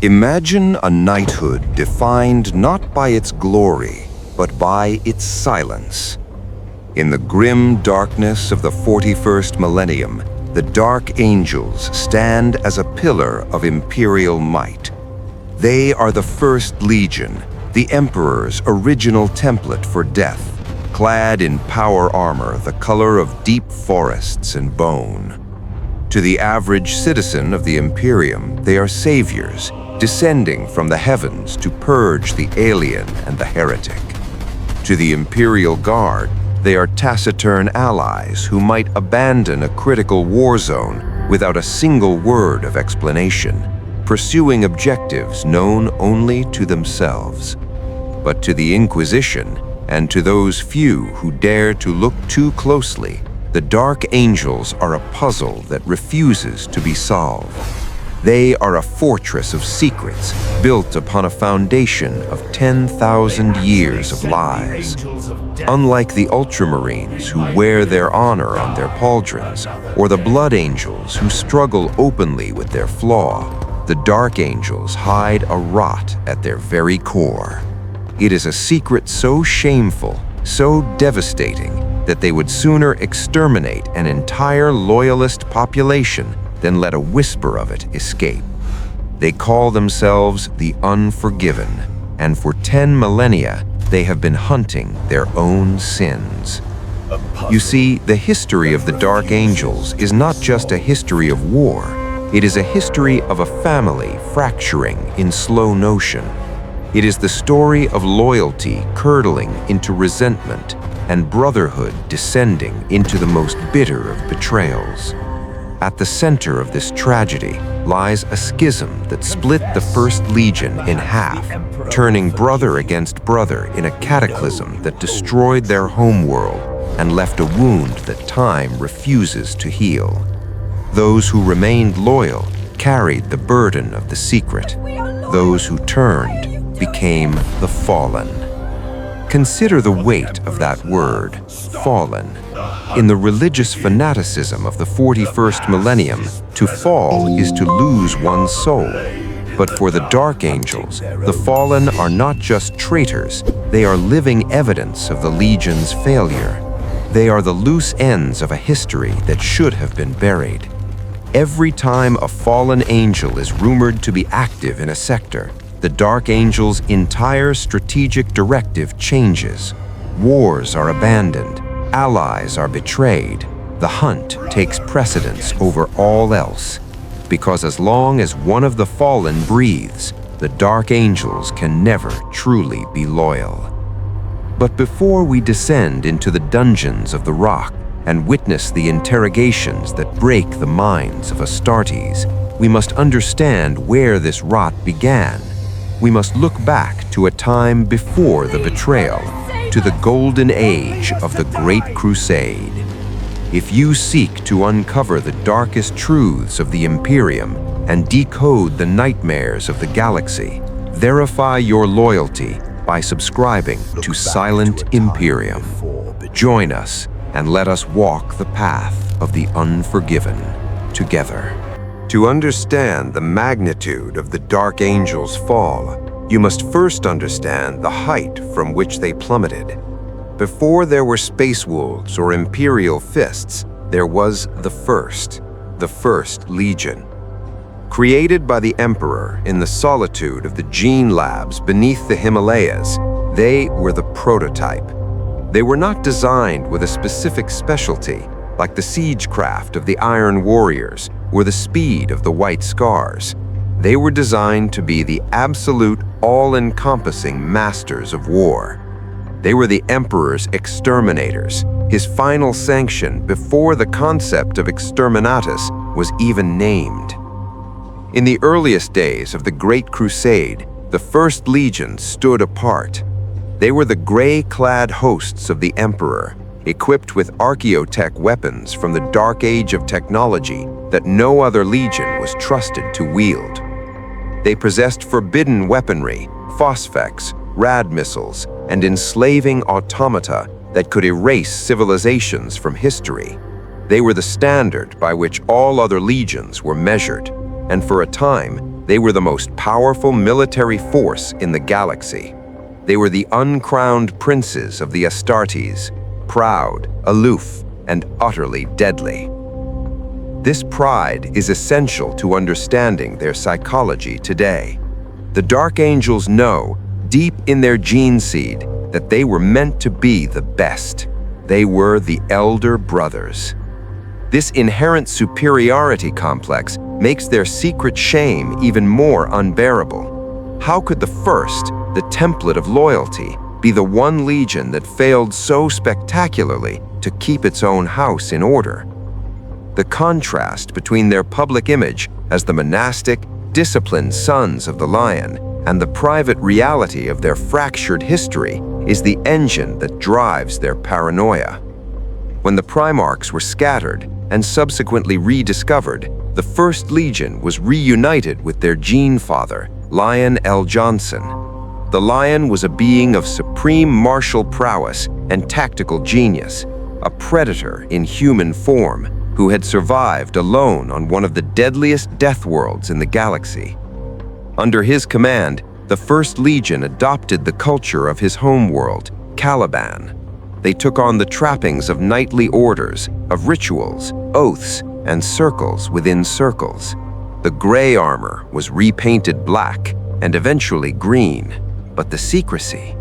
Imagine a knighthood defined not by its glory, but by its silence. In the grim darkness of the 41st millennium, the Dark Angels stand as a pillar of imperial might. They are the First Legion, the Emperor's original template for death, clad in power armor the color of deep forests and bone. To the average citizen of the Imperium, they are saviors, descending from the heavens to purge the alien and the heretic. To the Imperial Guard, they are taciturn allies who might abandon a critical war zone without a single word of explanation, pursuing objectives known only to themselves. But to the Inquisition, and to those few who dare to look too closely, the Dark Angels are a puzzle that refuses to be solved. They are a fortress of secrets built upon a foundation of 10,000 years of lies. Unlike the Ultramarines who wear their honor on their pauldrons, or the Blood Angels who struggle openly with their flaw, the Dark Angels hide a rot at their very core. It is a secret so shameful, so devastating, that they would sooner exterminate an entire loyalist population than let a whisper of it escape. They call themselves the Unforgiven, and for 10 millennia, they have been hunting their own sins. You see, the history of the Dark Angels is not just a history of war. It is a history of a family fracturing in slow motion. It is the story of loyalty curdling into resentment and brotherhood descending into the most bitter of betrayals. At the center of this tragedy lies a schism that split the First Legion in half, turning brother against brother in a cataclysm that destroyed their homeworld and left a wound that time refuses to heal. Those who remained loyal carried the burden of the secret. Those who turned became the fallen. Consider the weight of that word, fallen. In the religious fanaticism of the 41st millennium, to fall is to lose one's soul. But for the Dark Angels, the fallen are not just traitors, they are living evidence of the Legion's failure. They are the loose ends of a history that should have been buried. Every time a fallen angel is rumored to be active in a sector, the Dark Angel's entire strategic directive changes. Wars are abandoned, allies are betrayed. The hunt takes precedence over all else. Because as long as one of the fallen breathes, the Dark Angels can never truly be loyal. But before we descend into the dungeons of the Rock and witness the interrogations that break the minds of Astartes, we must understand where this rot began. We must look back to a time before the betrayal, to the golden age of the Great Crusade. If you seek to uncover the darkest truths of the Imperium and decode the nightmares of the galaxy, verify your loyalty by subscribing to Silent Imperium. Join us and let us walk the path of the Unforgiven together. To understand the magnitude of the Dark Angels' fall, you must first understand the height from which they plummeted. Before there were Space Wolves or Imperial Fists, there was the First Legion. Created by the Emperor in the solitude of the gene labs beneath the Himalayas, they were the prototype. They were not designed with a specific specialty, like the siegecraft of the Iron Warriors or the speed of the White Scars. They were designed to be the absolute, all-encompassing masters of war. They were the Emperor's exterminators, his final sanction before the concept of exterminatus was even named. In the earliest days of the Great Crusade, the First Legion stood apart. They were the gray-clad hosts of the Emperor, equipped with archaeotech weapons from the Dark Age of technology that no other legion was trusted to wield. They possessed forbidden weaponry, phosphex, rad missiles, and enslaving automata that could erase civilizations from history. They were the standard by which all other legions were measured, and for a time, They were the most powerful military force in the galaxy. They were the uncrowned princes of the Astartes, proud, aloof, and utterly deadly. This pride is essential to understanding their psychology today. The Dark Angels know, deep in their gene seed, that they were meant to be the best. They were the Elder Brothers. This inherent superiority complex makes their secret shame even more unbearable. How could the first, the template of loyalty, be the one legion that failed so spectacularly to keep its own house in order? The contrast between their public image as the monastic, disciplined sons of the Lion and the private reality of their fractured history is the engine that drives their paranoia. When the Primarchs were scattered and subsequently rediscovered, the First Legion was reunited with their gene father, Lion L. Jonson. The Lion was a being of supreme martial prowess and tactical genius, a predator in human form who had survived alone on one of the deadliest death worlds in the galaxy. Under his command, the First Legion adopted the culture of his homeworld, Caliban. They took on the trappings of knightly orders, of rituals, oaths, and circles within circles. The gray armor was repainted black and eventually green, but the secrecy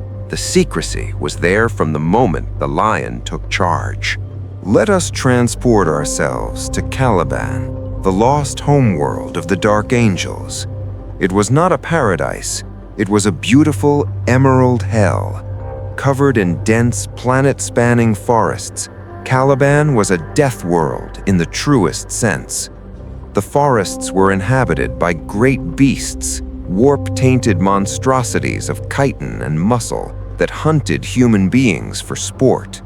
was there from the moment the Lion took charge. Let us transport ourselves to Caliban, the lost homeworld of the Dark Angels. It was not a paradise, it was a beautiful emerald hell. Covered in dense, planet-spanning forests, Caliban was a death world in the truest sense. The forests were inhabited by great beasts, warp-tainted monstrosities of chitin and muscle that hunted human beings for sport.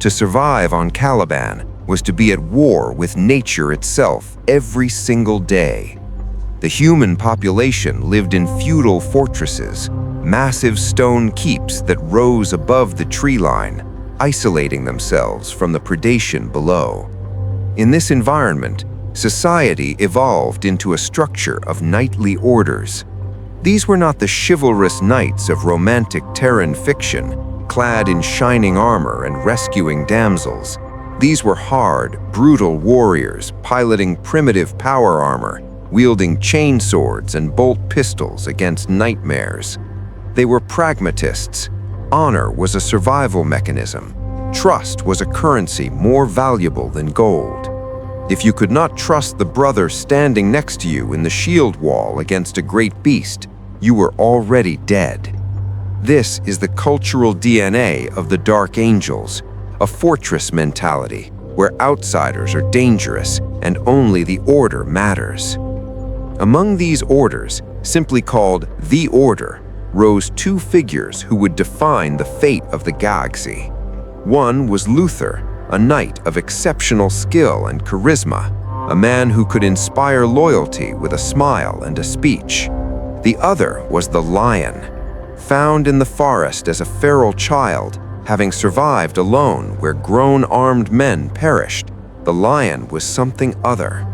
To survive on Caliban was to be at war with nature itself every single day. The human population lived in feudal fortresses, massive stone keeps that rose above the tree line, isolating themselves from the predation below. In this environment, society evolved into a structure of knightly orders. These were not the chivalrous knights of romantic Terran fiction, clad in shining armor and rescuing damsels. These were hard, brutal warriors piloting primitive power armor, wielding chain swords and bolt pistols against nightmares. They were pragmatists. Honor was a survival mechanism. Trust was a currency more valuable than gold. If you could not trust the brother standing next to you in the shield wall against a great beast, you were already dead. This is the cultural DNA of the Dark Angels, a fortress mentality where outsiders are dangerous and only the Order matters. Among these orders, simply called the Order, rose two figures who would define the fate of the galaxy. One was Luther, a knight of exceptional skill and charisma, a man who could inspire loyalty with a smile and a speech. The other was the Lion, found in the forest as a feral child, having survived alone where grown armed men perished. The Lion was something other.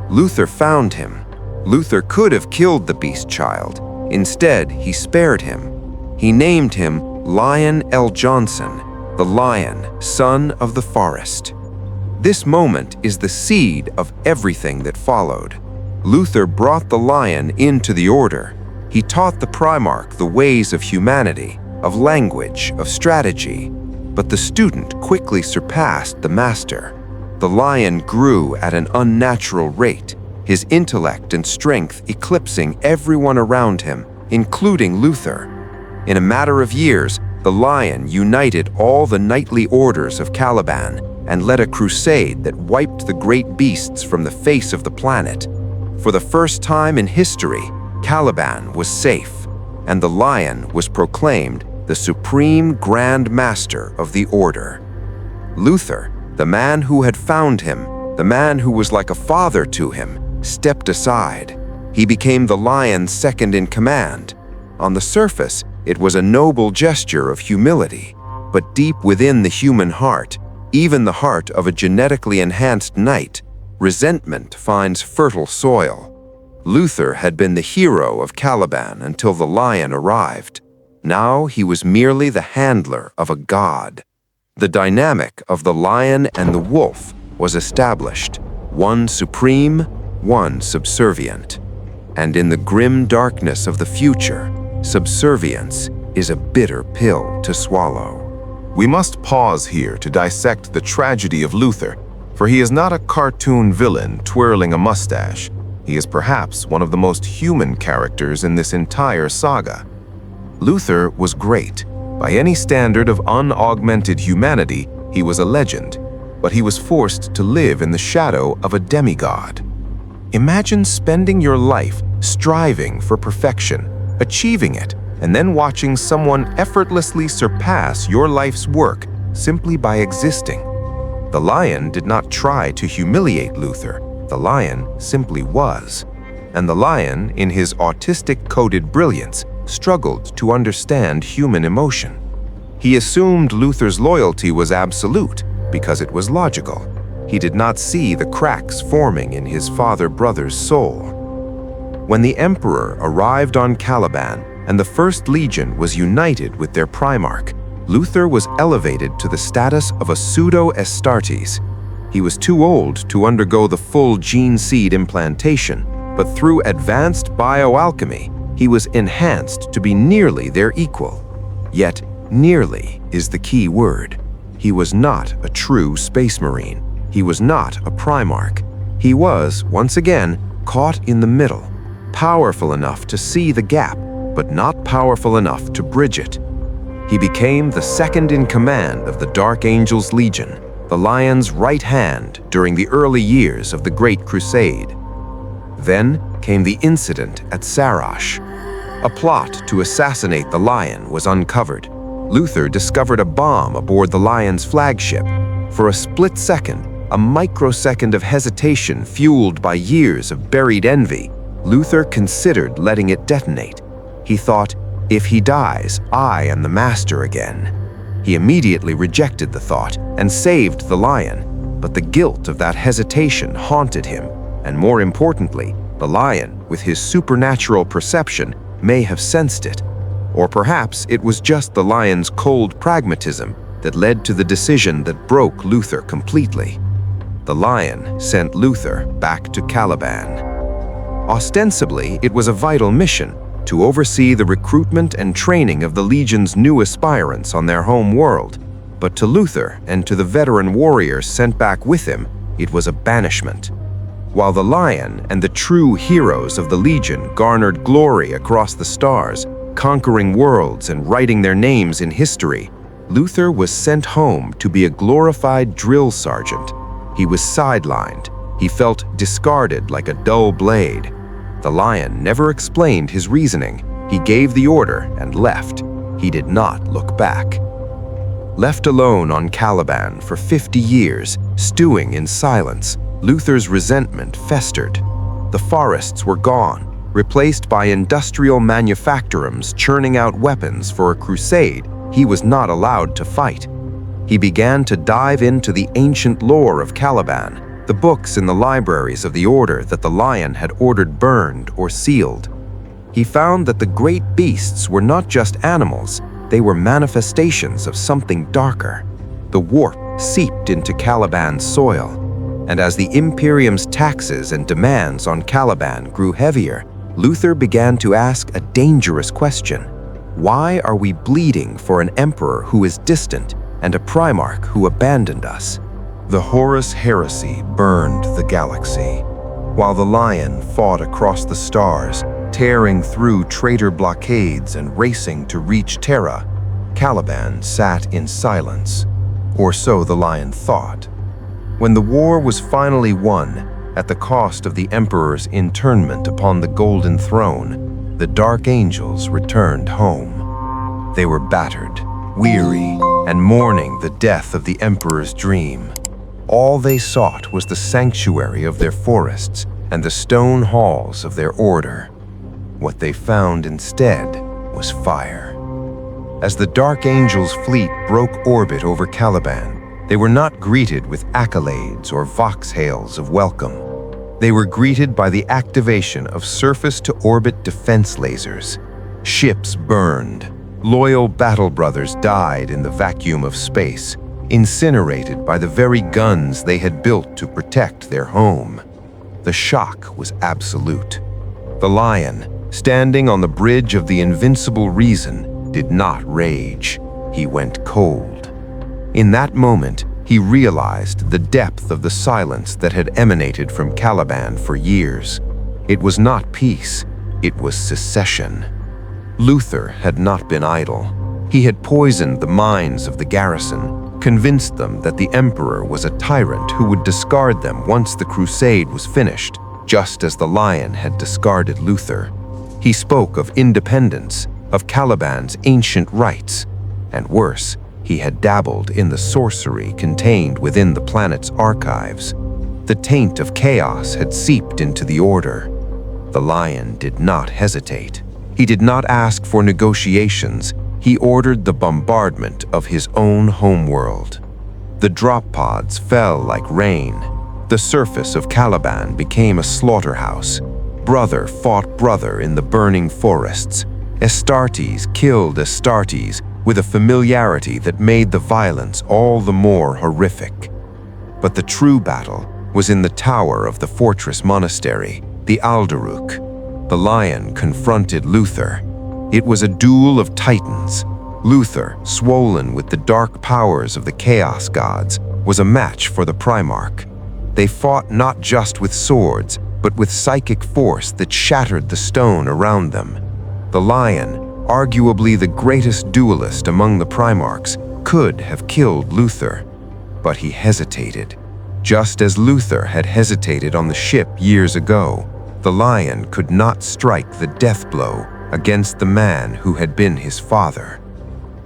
Luther found him. Luther could have killed the beast child. Instead, he spared him. He named him Lion L. Jonson, the Lion, son of the forest. This moment is the seed of everything that followed. Luther brought the Lion into the Order. He taught the Primarch the ways of humanity, of language, of strategy. But the student quickly surpassed the master. The Lion grew at an unnatural rate, his intellect and strength eclipsing everyone around him, including Luther. In a matter of years, the Lion united all the knightly orders of Caliban and led a crusade that wiped the great beasts from the face of the planet. For the first time in history, Caliban was safe, and the Lion was proclaimed the supreme Grand Master of the Order. Luther, the man who had found him, the man who was like a father to him, stepped aside. He became the Lion's second in command. On the surface, it was a noble gesture of humility, but deep within the human heart, even the heart of a genetically enhanced knight, resentment finds fertile soil. Luther had been the hero of Caliban until the lion arrived. Now he was merely the handler of a god. The dynamic of the lion and the wolf was established, one supreme, one subservient. And in the grim darkness of the future, subservience is a bitter pill to swallow. We must pause here to dissect the tragedy of Luther, for he is not a cartoon villain twirling a mustache. He is perhaps one of the most human characters in this entire saga. Luther was great. By any standard of unaugmented humanity, he was a legend, but he was forced to live in the shadow of a demigod. Imagine spending your life striving for perfection, achieving it, and then watching someone effortlessly surpass your life's work simply by existing. The lion did not try to humiliate Luther. The lion simply was. And the lion, in his autistic-coded brilliance, struggled to understand human emotion. He assumed Luther's loyalty was absolute because it was logical. He did not see the cracks forming in his father-brother's soul. When the emperor arrived on Caliban and the First Legion was united with their Primarch, Luther was elevated to the status of a pseudo-Astartes. He was too old to undergo the full gene seed implantation, but through advanced bioalchemy, he was enhanced to be nearly their equal. Yet, nearly is the key word. He was not a true Space Marine. He was not a Primarch. He was, once again, caught in the middle, powerful enough to see the gap, but not powerful enough to bridge it. He became the second in command of the Dark Angels Legion, the Lion's right hand during the early years of the Great Crusade. Then came the incident at Sarash. A plot to assassinate the Lion was uncovered. Luther discovered a bomb aboard the Lion's flagship. For a split second, a microsecond of hesitation fueled by years of buried envy, Luther considered letting it detonate. He thought, if he dies, I am the master again. He immediately rejected the thought and saved the Lion, but the guilt of that hesitation haunted him, and more importantly, the Lion, with his supernatural perception, may have sensed it. Or perhaps it was just the Lion's cold pragmatism that led to the decision that broke Luther completely. The Lion sent Luther back to Caliban. Ostensibly, it was a vital mission to oversee the recruitment and training of the Legion's new aspirants on their home world, but to Luther and to the veteran warriors sent back with him, it was a banishment. While the Lion and the true heroes of the Legion garnered glory across the stars, conquering worlds and writing their names in history, Luther was sent home to be a glorified drill sergeant. He was sidelined. He felt discarded like a dull blade. The Lion never explained his reasoning. He gave the order and left. He did not look back. Left alone on Caliban for 50 years, stewing in silence, Luther's resentment festered. The forests were gone, replaced by industrial manufactorums churning out weapons for a crusade he was not allowed to fight. He began to dive into the ancient lore of Caliban, the books in the libraries of the Order that the Lion had ordered burned or sealed. He found that the great beasts were not just animals, they were manifestations of something darker. The warp seeped into Caliban's soil, and as the Imperium's taxes and demands on Caliban grew heavier, Luther began to ask a dangerous question. Why are we bleeding for an emperor who is distant and a Primarch who abandoned us? The Horus heresy burned the galaxy, while the Lion fought across the stars, tearing through traitor blockades and racing to reach Terra. Caliban sat in silence, or so the Lion thought. When the war was finally won, at the cost of the Emperor's internment upon the Golden Throne, the Dark Angels returned home. They were battered, weary, and mourning the death of the Emperor's dream. All they sought was the sanctuary of their forests and the stone halls of their order. What they found instead was fire. As the Dark Angels' fleet broke orbit over Caliban, they were not greeted with accolades or vox hails of welcome. They were greeted by the activation of surface-to-orbit defense lasers. Ships burned. Loyal battle brothers died in the vacuum of space, incinerated by the very guns they had built to protect their home. The shock was absolute. The Lion, standing on the bridge of the invincible reason, did not rage. He went cold. In that moment, he realized the depth of the silence that had emanated from Caliban for years. It was not peace, it was secession. Luther had not been idle. He had poisoned the minds of the garrison, convinced them that the Emperor was a tyrant who would discard them once the crusade was finished, just as the Lion had discarded Luther. He spoke of independence, of Caliban's ancient rights, and worse, he had dabbled in the sorcery contained within the planet's archives. The taint of chaos had seeped into the Order. The Lion did not hesitate. He did not ask for negotiations. He ordered the bombardment of his own homeworld. The drop pods fell like rain. The surface of Caliban became a slaughterhouse. Brother fought brother in the burning forests. Astartes killed Astartes with a familiarity that made the violence all the more horrific. But the true battle was in the tower of the fortress monastery, the Alderuk. The Lion confronted Luther. It was a duel of titans. Luther, swollen with the dark powers of the Chaos Gods, was a match for the Primarch. They fought not just with swords, but with psychic force that shattered the stone around them. The Lion, arguably the greatest duelist among the Primarchs, could have killed Luther. But he hesitated. Just as Luther had hesitated on the ship years ago, the Lion could not strike the death blow against the man who had been his father.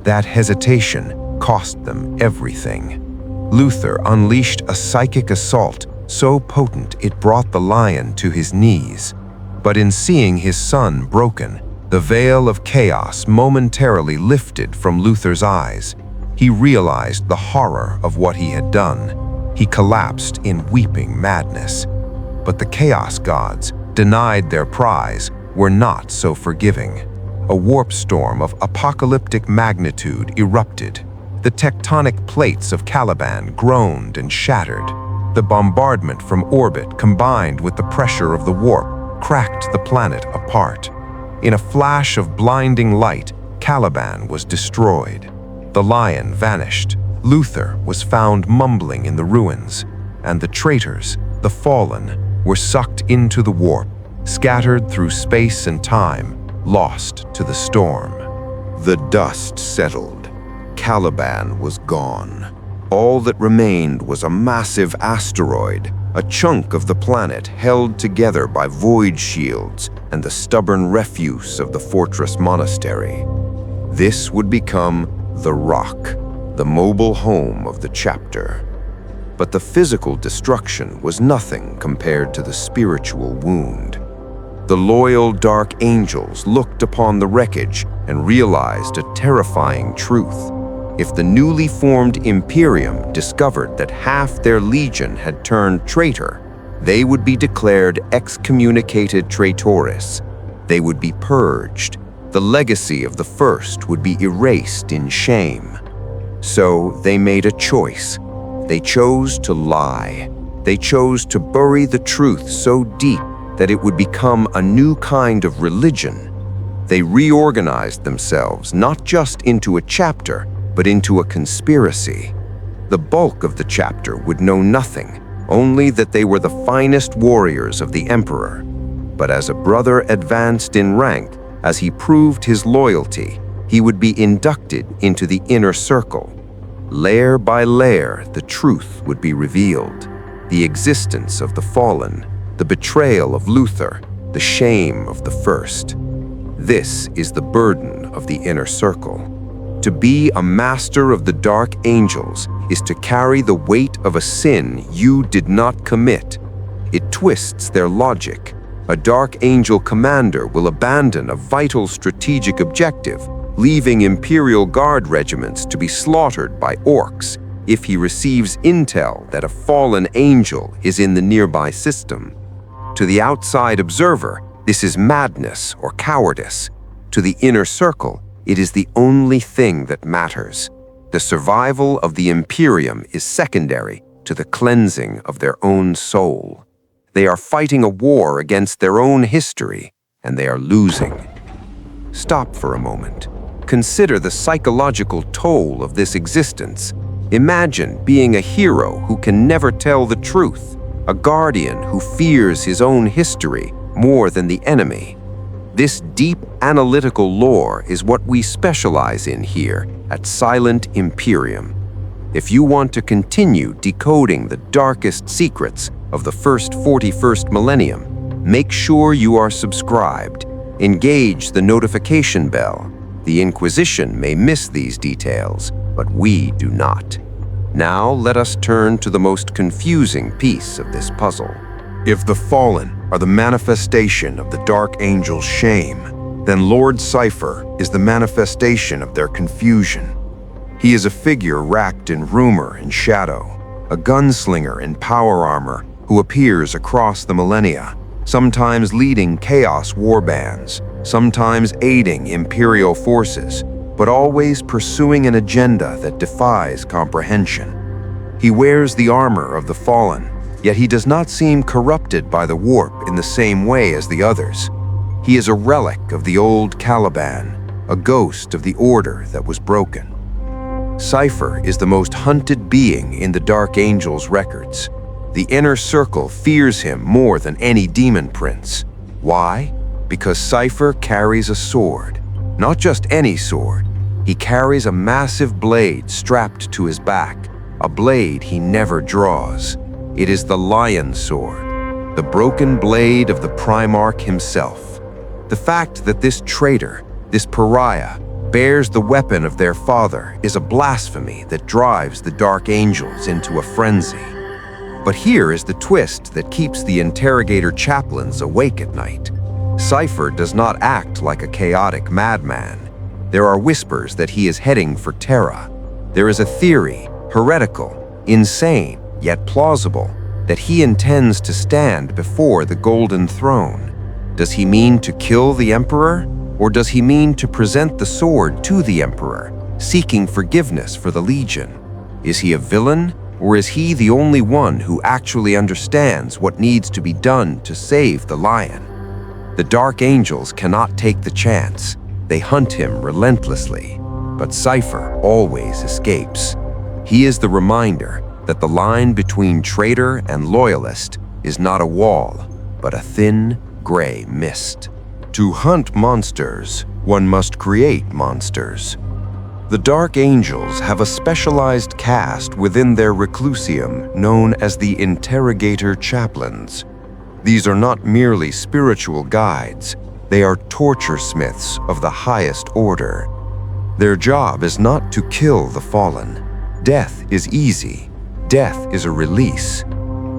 That hesitation cost them everything. Luther unleashed a psychic assault so potent it brought the Lion to his knees. But in seeing his son broken, the veil of chaos momentarily lifted from Luther's eyes. He realized the horror of what he had done. He collapsed in weeping madness. But the Chaos Gods, denied their prize, were not so forgiving. A warp storm of apocalyptic magnitude erupted. The tectonic plates of Caliban groaned and shattered. The bombardment from orbit combined with the pressure of the warp cracked the planet apart. In a flash of blinding light, Caliban was destroyed. The Lion vanished. Luther was found mumbling in the ruins, and the traitors, the fallen, were sucked into the warp, scattered through space and time, lost to the storm. The dust settled. Caliban was gone. All that remained was a massive asteroid, a chunk of the planet held together by void shields and the stubborn refuse of the fortress monastery. This would become the Rock, the mobile home of the chapter. But the physical destruction was nothing compared to the spiritual wound. The loyal dark angels looked upon the wreckage and realized a terrifying truth. If the newly formed Imperium discovered that half their legion had turned traitor, they would be declared excommunicated traitores. They would be purged. The legacy of the first would be erased in shame. So they made a choice. They chose to lie. They chose to bury the truth so deep that it would become a new kind of religion. They reorganized themselves not just into a chapter, but into a conspiracy. The bulk of the chapter would know nothing, only that they were the finest warriors of the Emperor. But as a brother advanced in rank, as he proved his loyalty, he would be inducted into the inner circle. Layer by layer, the truth would be revealed. The existence of the fallen, the betrayal of Luther, the shame of the first. This is the burden of the inner circle. To be a master of the dark angels is to carry the weight of a sin you did not commit. It twists their logic. A dark angel commander will abandon a vital strategic objective, leaving Imperial Guard regiments to be slaughtered by orcs if he receives intel that a fallen angel is in the nearby system. To the outside observer, this is madness or cowardice. To the inner circle, it is the only thing that matters. The survival of the Imperium is secondary to the cleansing of their own soul. They are fighting a war against their own history, and they are losing. Stop for a moment. Consider the psychological toll of this existence. Imagine being a hero who can never tell the truth, a guardian who fears his own history more than the enemy. This deep analytical lore is what we specialize in here at Silent Imperium. If you want to continue decoding the darkest secrets of the first 41st millennium, make sure you are subscribed. Engage the notification bell. The Inquisition may miss these details, but we do not. Now let us turn to the most confusing piece of this puzzle. If the Fallen are the manifestation of the Dark Angel's shame, then Lord Cypher is the manifestation of their confusion. He is a figure racked in rumor and shadow, a gunslinger in power armor who appears across the millennia, sometimes leading chaos warbands, sometimes aiding Imperial forces, but always pursuing an agenda that defies comprehension. He wears the armor of the Fallen, yet he does not seem corrupted by the warp in the same way as the others. He is a relic of the old Caliban, a ghost of the order that was broken. Cypher is the most hunted being in the Dark Angel's records. The inner circle fears him more than any demon prince. Why? Because Cypher carries a sword. Not just any sword. He carries a massive blade strapped to his back, a blade he never draws. It is the Lion Sword, the broken blade of the Primarch himself. The fact that this traitor, this pariah, bears the weapon of their father is a blasphemy that drives the Dark Angels into a frenzy. But here is the twist that keeps the Interrogator-Chaplains awake at night. Cypher does not act like a chaotic madman. There are whispers that he is heading for Terra. There is a theory, heretical, insane, yet plausible, that he intends to stand before the Golden Throne. Does he mean to kill the Emperor? Or does he mean to present the sword to the Emperor, seeking forgiveness for the Legion? Is he a villain? Or is he the only one who actually understands what needs to be done to save the Lion? The Dark Angels cannot take the chance. They hunt him relentlessly. But Cypher always escapes. He is the reminder that the line between traitor and loyalist is not a wall, but a thin, gray mist. To hunt monsters, one must create monsters. The Dark Angels have a specialized caste within their reclusium known as the Interrogator-Chaplains. These are not merely spiritual guides, they are torture smiths of the highest order. Their job is not to kill the fallen. Death is easy. Death is a release.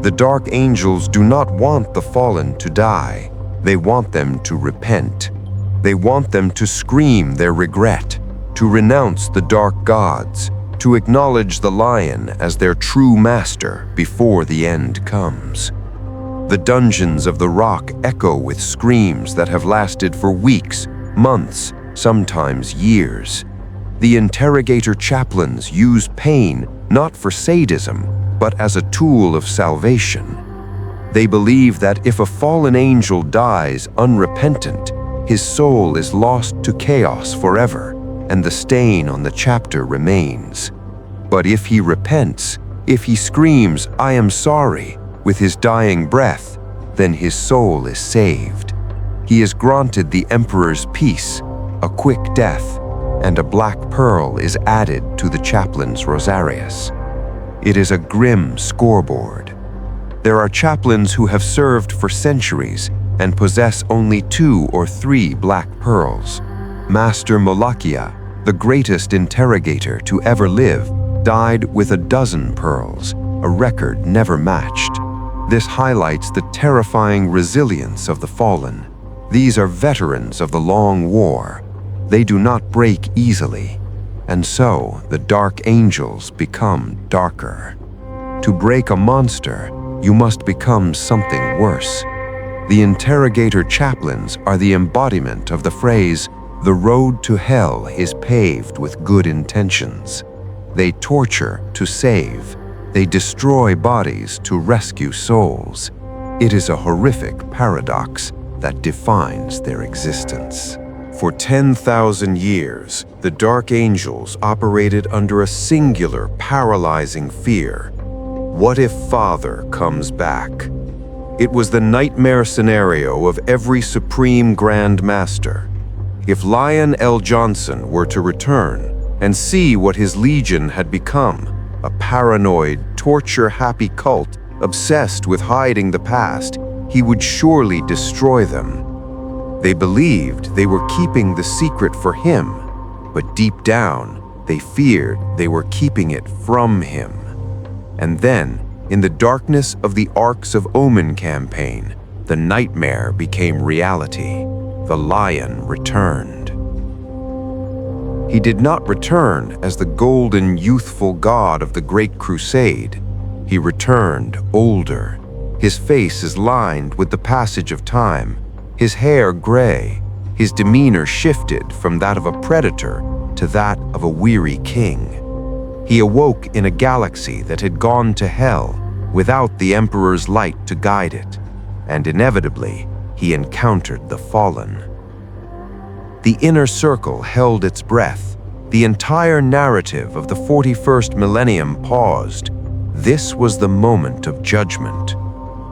The Dark Angels do not want the fallen to die. They want them to repent. They want them to scream their regret, to renounce the dark gods, to acknowledge the Lion as their true master before the end comes. The dungeons of the rock echo with screams that have lasted for weeks, months, sometimes years. The Interrogator-Chaplains use pain not for sadism, but as a tool of salvation. They believe that if a fallen angel dies unrepentant, his soul is lost to chaos forever, and the stain on the chapter remains. But if he repents, if he screams, "I am sorry," with his dying breath, then his soul is saved. He is granted the Emperor's peace, a quick death, and a black pearl is added to the chaplain's rosarius. It is a grim scoreboard. There are chaplains who have served for centuries and possess only 2 or 3 black pearls. Master Molakia, the greatest interrogator to ever live, died with 12 pearls, a record never matched. This highlights the terrifying resilience of the fallen. These are veterans of the long war. They do not break easily, and so the Dark Angels become darker. To break a monster, you must become something worse. The Interrogator-Chaplains are the embodiment of the phrase, "The road to hell is paved with good intentions." They torture to save. They destroy bodies to rescue souls. It is a horrific paradox that defines their existence. For 10,000 years, the Dark Angels operated under a singular, paralyzing fear. What if Father comes back? It was the nightmare scenario of every Supreme Grand Master. If Lion L. Jonson were to return and see what his legion had become, a paranoid, torture-happy cult obsessed with hiding the past, he would surely destroy them. They believed they were keeping the secret for him, but deep down, they feared they were keeping it from him. And then, in the darkness of the Arcs of Omen campaign, the nightmare became reality. The Lion returned. He did not return as the golden, youthful god of the Great Crusade. He returned older. His face is lined with the passage of time, his hair gray. His demeanor shifted from that of a predator to that of a weary king. He awoke in a galaxy that had gone to hell without the Emperor's light to guide it, and inevitably, he encountered the fallen. The inner circle held its breath. The entire narrative of the 41st millennium paused. This was the moment of judgment.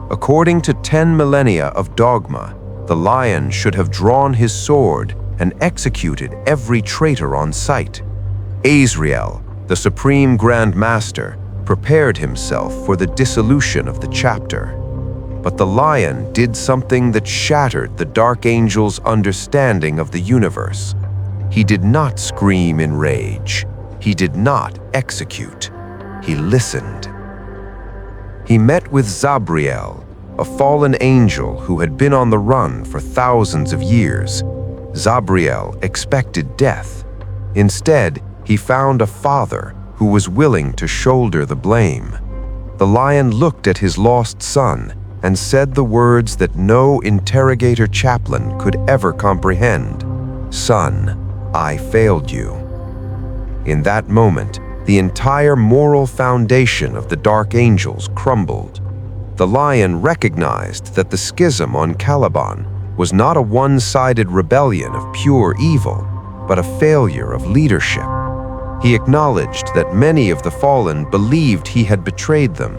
According to 10 millennia of dogma, the Lion should have drawn his sword and executed every traitor on sight. Azrael, the Supreme Grand Master, prepared himself for the dissolution of the chapter. But the Lion did something that shattered the Dark Angel's understanding of the universe. He did not scream in rage. He did not execute. He listened. He met with Zabriel, a fallen angel who had been on the run for thousands of years. Zabriel expected death. Instead, he found a father who was willing to shoulder the blame. The Lion looked at his lost son and said the words that no Interrogator-Chaplain could ever comprehend. "Son, I failed you." In that moment, the entire moral foundation of the Dark Angels crumbled. The Lion recognized that the schism on Caliban was not a one-sided rebellion of pure evil, but a failure of leadership. He acknowledged that many of the fallen believed he had betrayed them.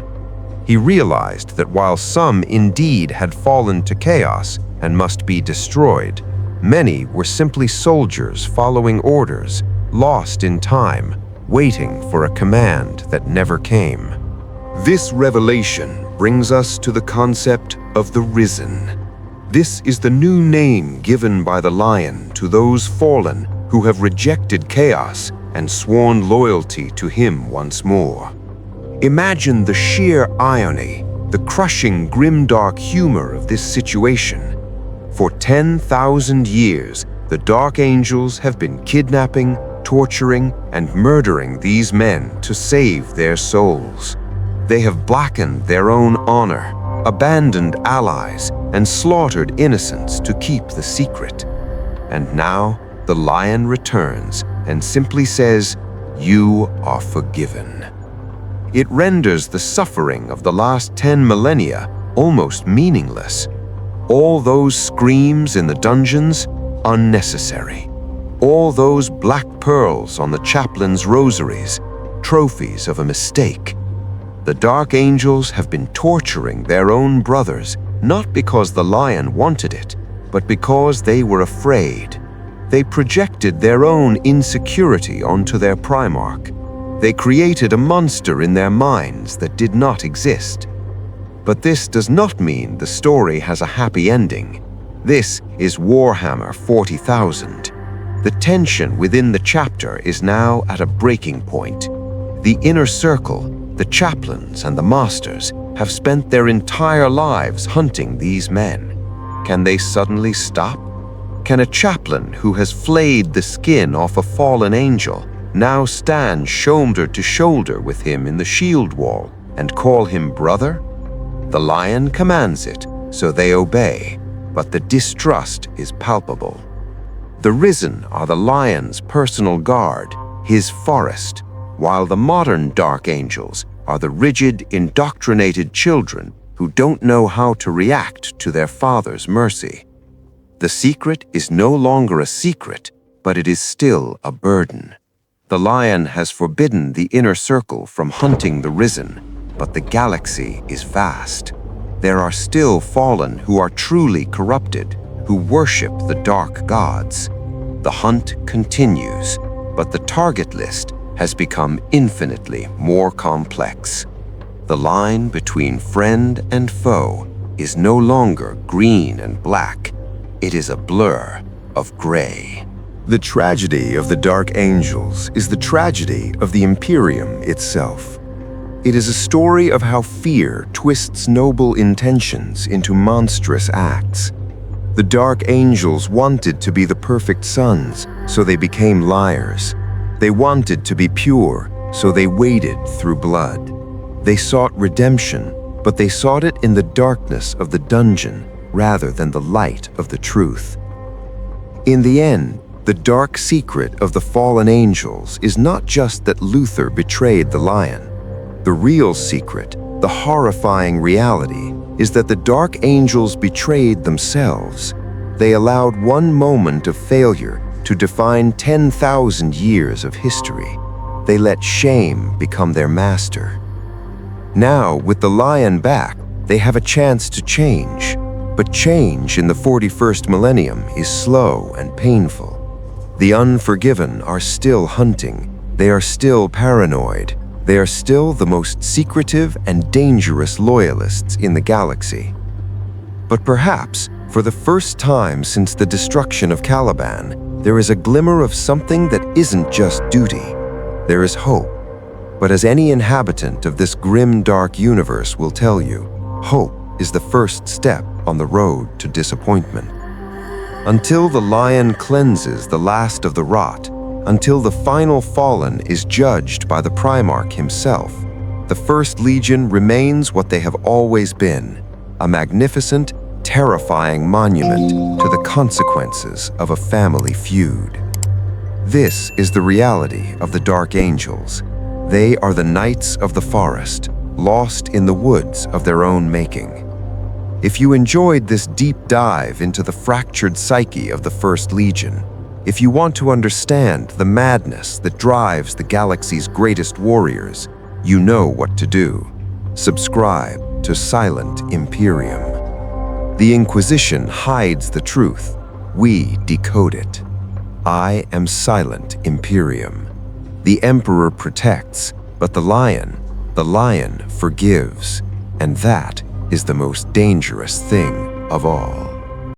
He realized that while some indeed had fallen to chaos and must be destroyed, many were simply soldiers following orders, lost in time, waiting for a command that never came. This revelation brings us to the concept of the Risen. This is the new name given by the Lion to those fallen who have rejected chaos and sworn loyalty to him once more. Imagine the sheer irony, the crushing grimdark humor of this situation. For 10,000 years, the Dark Angels have been kidnapping, torturing, and murdering these men to save their souls. They have blackened their own honor, abandoned allies, and slaughtered innocents to keep the secret. And now, the Lion returns and simply says, "You are forgiven." It renders the suffering of the last 10 millennia almost meaningless. All those screams in the dungeons, unnecessary. All those black pearls on the chaplain's rosaries, trophies of a mistake. The Dark Angels have been torturing their own brothers, not because the Lion wanted it, but because they were afraid. They projected their own insecurity onto their Primarch. They created a monster in their minds that did not exist. But this does not mean the story has a happy ending. This is Warhammer 40,000. The tension within the chapter is now at a breaking point. The inner circle, the chaplains and the masters, have spent their entire lives hunting these men. Can they suddenly stop? Can a chaplain who has flayed the skin off a fallen angel now stand shoulder to shoulder with him in the shield wall and call him brother? The Lion commands it, so they obey, but the distrust is palpable. The Risen are the Lion's personal guard, his forest, while the modern Dark Angels are the rigid, indoctrinated children who don't know how to react to their father's mercy. The secret is no longer a secret, but it is still a burden. The Lion has forbidden the inner circle from hunting the Risen, but the galaxy is vast. There are still fallen who are truly corrupted, who worship the dark gods. The hunt continues, but the target list has become infinitely more complex. The line between friend and foe is no longer green and black. It is a blur of gray. The tragedy of the Dark Angels is the tragedy of the Imperium itself. It is a story of how fear twists noble intentions into monstrous acts. The Dark Angels wanted to be the perfect sons, so they became liars. They wanted to be pure, so they waded through blood. They sought redemption, but they sought it in the darkness of the dungeon rather than the light of the truth. In the end, the dark secret of the fallen angels is not just that Luther betrayed the Lion. The real secret, the horrifying reality, is that the Dark Angels betrayed themselves. They allowed one moment of failure to define 10,000 years of history. They let shame become their master. Now, with the Lion back, they have a chance to change. But change in the 41st millennium is slow and painful. The Unforgiven are still hunting. They are still paranoid. They are still the most secretive and dangerous loyalists in the galaxy. But perhaps, for the first time since the destruction of Caliban, there is a glimmer of something that isn't just duty. There is hope. But as any inhabitant of this grim, dark universe will tell you, hope is the first step on the road to disappointment. Until the Lion cleanses the last of the rot, until the final fallen is judged by the Primarch himself, the First Legion remains what they have always been, a magnificent, terrifying monument to the consequences of a family feud. This is the reality of the Dark Angels. They are the knights of the forest, lost in the woods of their own making. If you enjoyed this deep dive into the fractured psyche of the First Legion, if you want to understand the madness that drives the galaxy's greatest warriors, you know what to do. Subscribe to Silent Imperium. The Inquisition hides the truth. We decode it. I am Silent Imperium. The Emperor protects, but the Lion forgives. And that is the most dangerous thing of all.